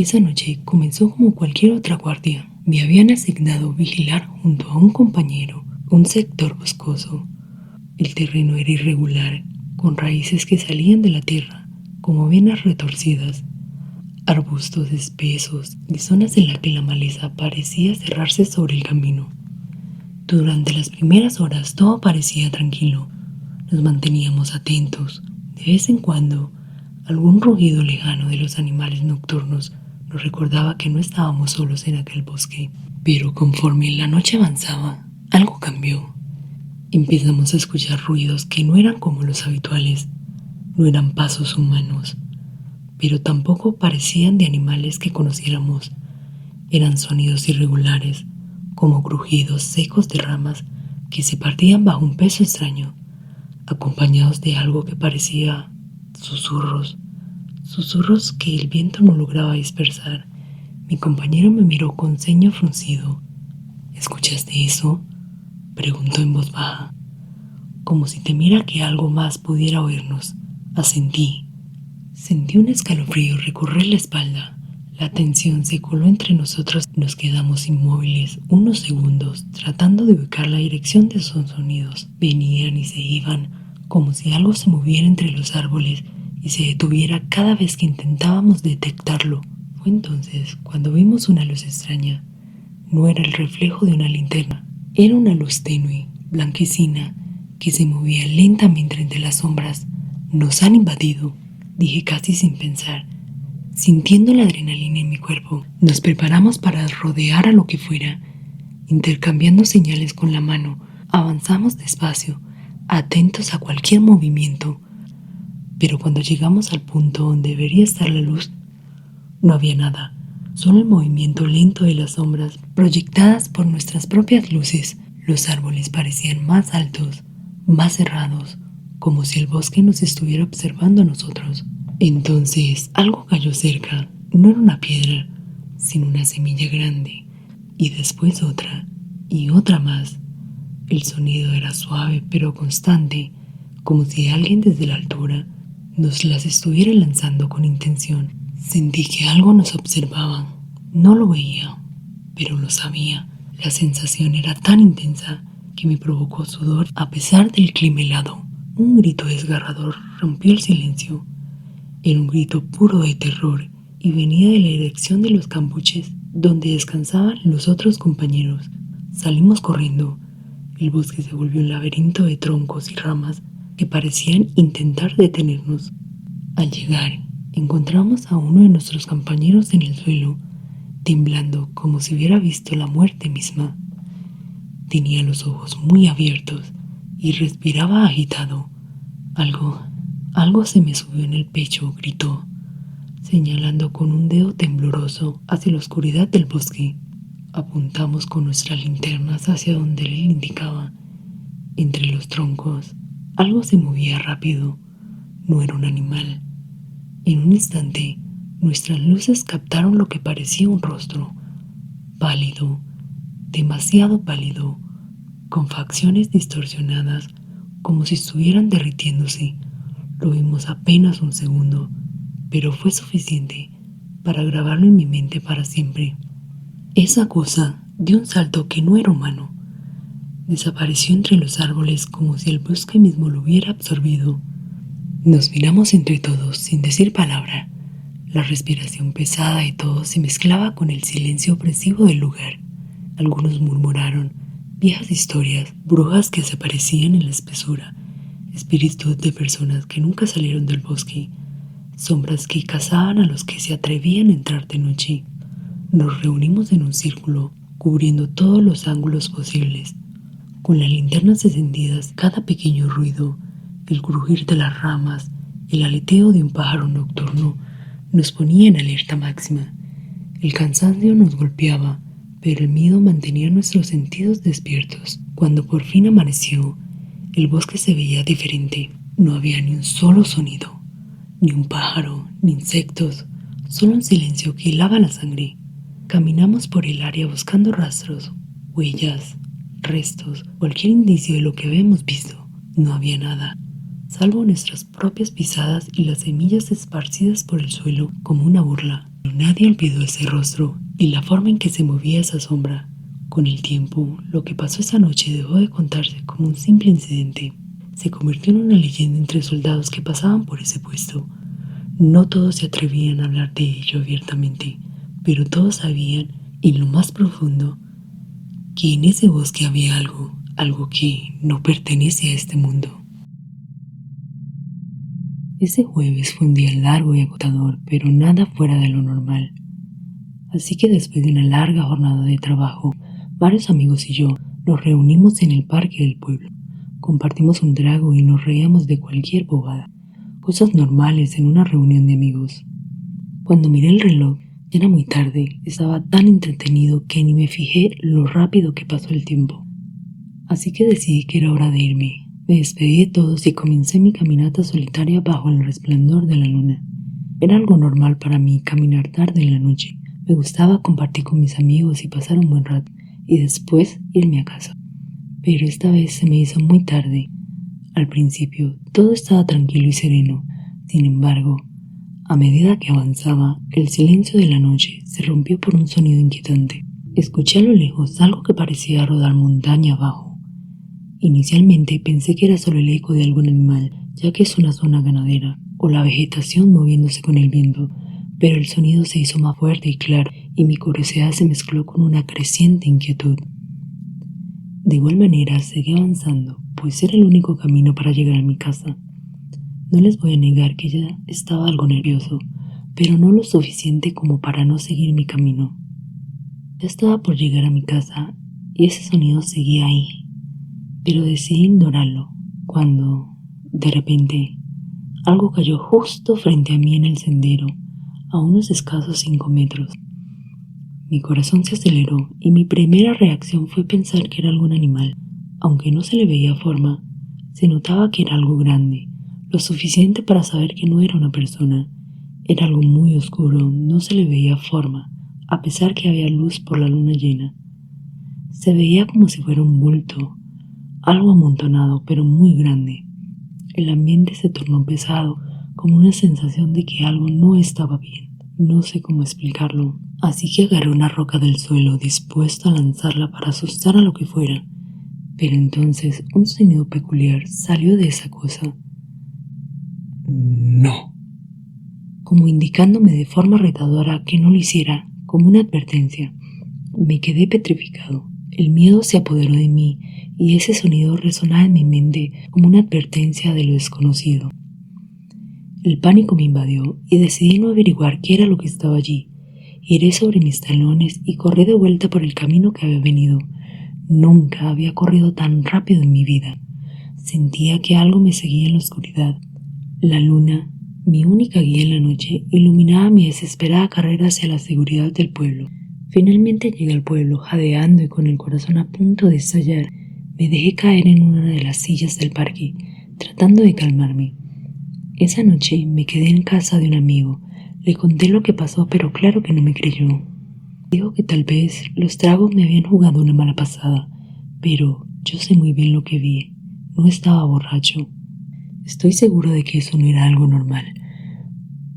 Esa noche comenzó como cualquier otra guardia. Me habían asignado vigilar junto a un compañero un sector boscoso. El terreno era irregular, con raíces que salían de la tierra como venas retorcidas, arbustos espesos y zonas en las que la maleza parecía cerrarse sobre el camino. Durante las primeras horas todo parecía tranquilo. Nos manteníamos atentos. De vez en cuando, algún rugido lejano de los animales nocturnos nos recordaba que no estábamos solos en aquel bosque. Pero conforme la noche avanzaba, algo cambió. Empezamos a escuchar ruidos que no eran como los habituales. No eran pasos humanos, pero tampoco parecían de animales que conociéramos. Eran sonidos irregulares, como crujidos secos de ramas que se partían bajo un peso extraño, acompañados de algo que parecía susurros, susurros que el viento no lograba dispersar. Mi compañero me miró con ceño fruncido. ¿Escuchaste eso?, preguntó en voz baja, como si temiera que algo más pudiera oírnos. Asentí. Sentí un escalofrío recorrer la espalda. La tensión se coló entre nosotros. Nos quedamos inmóviles unos segundos, tratando de ubicar la dirección de esos sonidos. Venían y se iban, como si algo se moviera entre los árboles y se detuviera cada vez que intentábamos detectarlo. Fue entonces cuando vimos una luz extraña. No era el reflejo de una linterna, era una luz tenue, blanquecina, que se movía lentamente entre las sombras. Nos han invadido, dije casi sin pensar. Sintiendo la adrenalina en mi cuerpo, nos preparamos para rodear a lo que fuera. Intercambiando señales con la mano, avanzamos despacio, atentos a cualquier movimiento. Pero cuando llegamos al punto donde debería estar la luz, no había nada, solo el movimiento lento de las sombras proyectadas por nuestras propias luces. Los árboles parecían más altos, más cerrados, como si el bosque nos estuviera observando a nosotros. Entonces algo cayó cerca. No era una piedra, sino una semilla grande, y después otra, y otra más. El sonido era suave pero constante, como si alguien desde la altura nos las estuviera lanzando con intención. Sentí que algo nos observaba. No lo veía, pero lo sabía. La sensación era tan intensa que me provocó sudor a pesar del clima helado. Un grito desgarrador rompió el silencio. Era un grito puro de terror y venía de la dirección de los cambuches donde descansaban los otros compañeros. Salimos corriendo. El bosque se volvió un laberinto de troncos y ramas que parecían intentar detenernos. Al llegar, encontramos a uno de nuestros compañeros en el suelo, temblando como si hubiera visto la muerte misma. Tenía los ojos muy abiertos y respiraba agitado. Algo se me subió en el pecho, gritó, señalando con un dedo tembloroso hacia la oscuridad del bosque. Apuntamos con nuestras linternas hacia donde él indicaba. Entre los troncos, algo se movía rápido. No era un animal. En un instante, nuestras luces captaron lo que parecía un rostro, pálido, demasiado pálido, con facciones distorsionadas, como si estuvieran derritiéndose. Lo vimos apenas un segundo, pero fue suficiente para grabarlo en mi mente para siempre. Esa cosa dio un salto que no era humano. Desapareció entre los árboles como si el bosque mismo lo hubiera absorbido. Nos miramos entre todos sin decir palabra. La respiración pesada de todos se mezclaba con el silencio opresivo del lugar. Algunos murmuraron viejas historias, brujas que se aparecían en la espesura, espíritus de personas que nunca salieron del bosque, sombras que cazaban a los que se atrevían a entrar de noche. Nos reunimos en un círculo, cubriendo todos los ángulos posibles. Con las linternas encendidas, cada pequeño ruido, el crujir de las ramas, el aleteo de un pájaro nocturno, nos ponía en alerta máxima. El cansancio nos golpeaba, pero el miedo mantenía nuestros sentidos despiertos. Cuando por fin amaneció, el bosque se veía diferente. No había ni un solo sonido, ni un pájaro, ni insectos, solo un silencio que helaba la sangre. Caminamos por el área buscando rastros, huellas, restos, cualquier indicio de lo que habíamos visto. No había nada, salvo nuestras propias pisadas y las semillas esparcidas por el suelo como una burla. Nadie olvidó ese rostro y la forma en que se movía esa sombra. Con el tiempo, lo que pasó esa noche dejó de contarse como un simple incidente. Se convirtió en una leyenda entre soldados que pasaban por ese puesto. No todos se atrevían a hablar de ello abiertamente, pero todos sabían, en lo más profundo, que en ese bosque había algo que no pertenece a este mundo. Ese jueves fue un día largo y agotador, pero nada fuera de lo normal. Así que después de una larga jornada de trabajo, varios amigos y yo nos reunimos en el parque del pueblo. Compartimos un trago y nos reíamos de cualquier bobada, cosas normales en una reunión de amigos. Cuando miré el reloj, ya era muy tarde, estaba tan entretenido que ni me fijé lo rápido que pasó el tiempo. Así que decidí que era hora de irme. Me despedí de todos y comencé mi caminata solitaria bajo el resplandor de la luna. Era algo normal para mí caminar tarde en la noche. Me gustaba compartir con mis amigos y pasar un buen rato, y después irme a casa. Pero esta vez se me hizo muy tarde. Al principio todo estaba tranquilo y sereno. Sin embargo, a medida que avanzaba, el silencio de la noche se rompió por un sonido inquietante. Escuché a lo lejos algo que parecía rodar montaña abajo. Inicialmente pensé que era solo el eco de algún animal, ya que es una zona ganadera, o la vegetación moviéndose con el viento, pero el sonido se hizo más fuerte y claro, y mi curiosidad se mezcló con una creciente inquietud. De igual manera, seguí avanzando, pues era el único camino para llegar a mi casa. No les voy a negar que ya estaba algo nervioso, pero no lo suficiente como para no seguir mi camino. Ya estaba por llegar a mi casa, y ese sonido seguía ahí, pero decidí ignorarlo cuando, de repente, algo cayó justo frente a mí en el sendero, a unos escasos 5 metros. Mi corazón se aceleró y mi primera reacción fue pensar que era algún animal. Aunque no se le veía forma, se notaba que era algo grande, lo suficiente para saber que no era una persona. Era algo muy oscuro, no se le veía forma, a pesar que había luz por la luna llena. Se veía como si fuera un bulto, algo amontonado pero muy grande. El ambiente se tornó pesado, como una sensación de que algo no estaba bien. No sé cómo explicarlo, así que agarré una roca del suelo dispuesto a lanzarla para asustar a lo que fuera. Pero entonces un sonido peculiar salió de esa cosa. No. Como indicándome de forma retadora que no lo hiciera, como una advertencia. Me quedé petrificado. El miedo se apoderó de mí y ese sonido resonaba en mi mente como una advertencia de lo desconocido. El pánico me invadió y decidí no averiguar qué era lo que estaba allí. Giré sobre mis talones y corrí de vuelta por el camino que había venido. Nunca había corrido tan rápido en mi vida. Sentía que algo me seguía en la oscuridad. La luna, mi única guía en la noche, iluminaba mi desesperada carrera hacia la seguridad del pueblo. Finalmente llegué al pueblo, jadeando y con el corazón a punto de estallar. Me dejé caer en una de las sillas del parque, tratando de calmarme. Esa noche me quedé en casa de un amigo. Le conté lo que pasó, pero claro que no me creyó. Dijo que tal vez los tragos me habían jugado una mala pasada, pero yo sé muy bien lo que vi. No estaba borracho. Estoy seguro de que eso no era algo normal,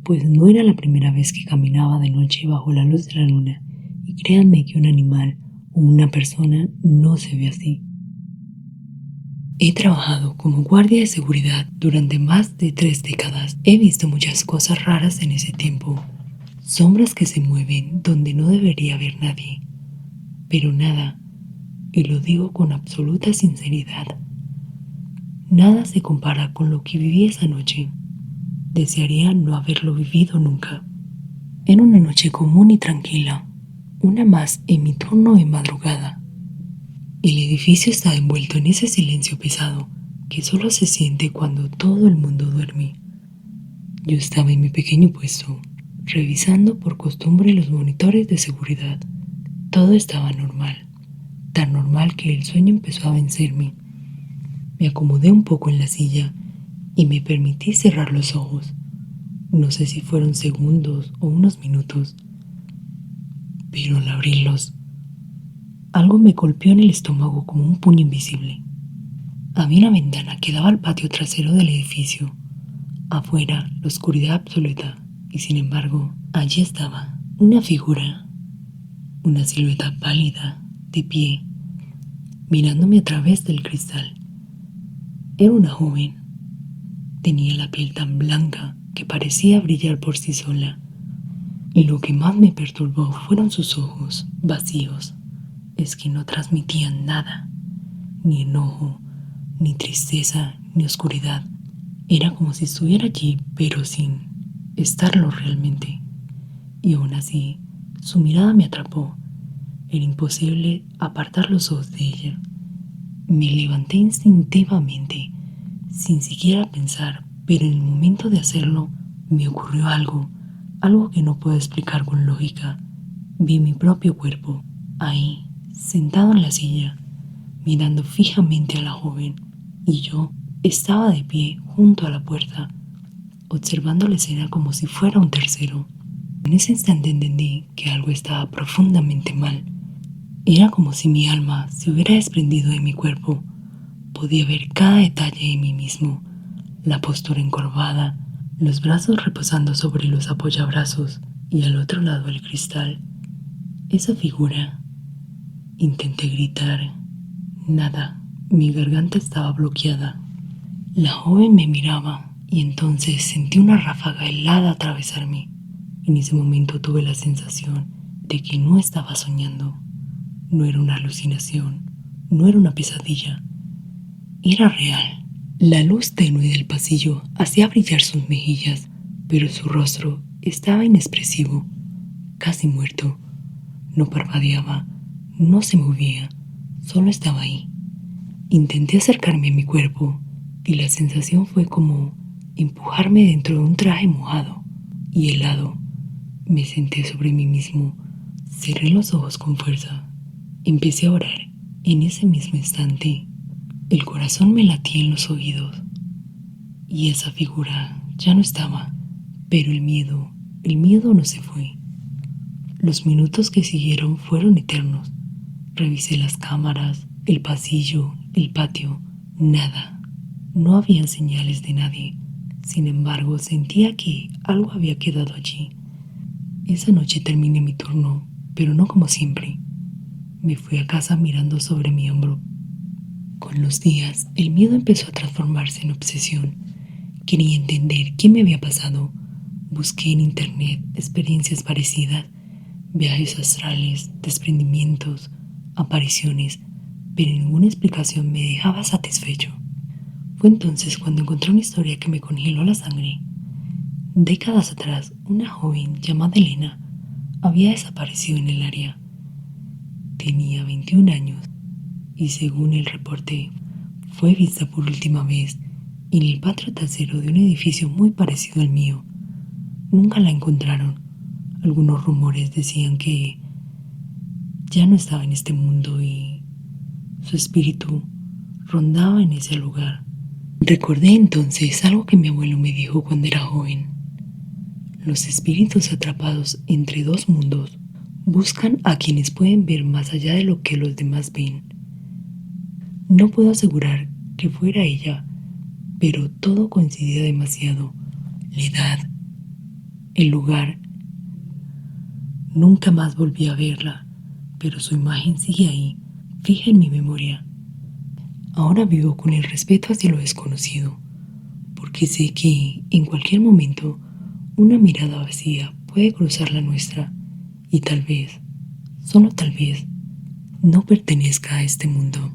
pues no era la primera vez que caminaba de noche bajo la luz de la luna, y créanme que un animal o una persona no se ve así. He trabajado como guardia de seguridad durante más de 3 décadas. He visto muchas cosas raras en ese tiempo. Sombras que se mueven donde no debería haber nadie. Pero nada, y lo digo con absoluta sinceridad, nada se compara con lo que viví esa noche. Desearía no haberlo vivido nunca. Era una noche común y tranquila, una más en mi turno de madrugada. El edificio estaba envuelto en ese silencio pesado que solo se siente cuando todo el mundo duerme. Yo estaba en mi pequeño puesto, revisando por costumbre los monitores de seguridad. Todo estaba normal, tan normal que el sueño empezó a vencerme. Me acomodé un poco en la silla y me permití cerrar los ojos. No sé si fueron segundos o unos minutos, pero al abrirlos, algo me golpeó en el estómago como un puño invisible. Había una ventana que daba al patio trasero del edificio. Afuera, la oscuridad absoluta, y sin embargo, allí estaba, Una figura, una silueta pálida, de pie, mirándome a través del cristal. Era una joven. Tenía la piel tan blanca que parecía brillar por sí sola. Y lo que más me perturbó fueron sus ojos vacíos. Es que no transmitían nada, ni enojo, ni tristeza, ni oscuridad. Era como si estuviera allí, pero sin estarlo realmente. Y aún así, su mirada me atrapó. Era imposible apartar los ojos de ella. Me levanté instintivamente, sin siquiera pensar, pero en el momento de hacerlo, me ocurrió algo que no puedo explicar con lógica. Vi mi propio cuerpo, ahí, sentado en la silla, mirando fijamente a la joven, y yo estaba de pie junto a la puerta, observando la escena como si fuera un tercero. En ese instante entendí que algo estaba profundamente mal. Era como si mi alma se hubiera desprendido de mi cuerpo. Podía ver cada detalle de mí mismo, la postura encorvada, los brazos reposando sobre los apoyabrazos y al otro lado el cristal. Esa figura. Intenté gritar. Nada, mi garganta estaba bloqueada. La joven me miraba y entonces sentí una ráfaga helada atravesarme. En ese momento tuve la sensación de que no estaba soñando. No era una alucinación, no era una pesadilla, era real. La luz tenue del pasillo hacía brillar sus mejillas, pero su rostro estaba inexpresivo, casi muerto. No parpadeaba, no se movía, solo estaba ahí. Intenté acercarme a mi cuerpo y la sensación fue como empujarme dentro de un traje mojado y helado. Me senté sobre mí mismo, cerré los ojos con fuerza. Empecé a orar. En ese mismo instante, el corazón me latía en los oídos y esa figura ya no estaba, pero el miedo no se fue. Los minutos que siguieron fueron eternos. Revisé las cámaras, el pasillo, el patio, nada. No había señales de nadie. Sin embargo, sentía que algo había quedado allí. Esa noche terminé mi turno, pero no como siempre. Me fui a casa mirando sobre mi hombro. Con los días, el miedo empezó a transformarse en obsesión. Quería entender qué me había pasado. Busqué en internet experiencias parecidas, viajes astrales, desprendimientos, apariciones, pero ninguna explicación me dejaba satisfecho. Fue entonces cuando encontré una historia que me congeló la sangre. Décadas atrás, una joven llamada Elena había desaparecido en el área. Tenía 21 años y según el reporte, fue vista por última vez en el patio trasero de un edificio muy parecido al mío. Nunca la encontraron. Algunos rumores decían que ya no estaba en este mundo y su espíritu rondaba en ese lugar. Recordé entonces algo que mi abuelo me dijo cuando era joven. Los espíritus atrapados entre dos mundos buscan a quienes pueden ver más allá de lo que los demás ven. No puedo asegurar que fuera ella, pero todo coincidía demasiado. La edad, el lugar. Nunca más volví a verla, pero su imagen sigue ahí, fija en mi memoria. Ahora vivo con el respeto hacia lo desconocido, porque sé que en cualquier momento una mirada vacía puede cruzar la nuestra y tal vez, solo tal vez, no pertenezca a este mundo.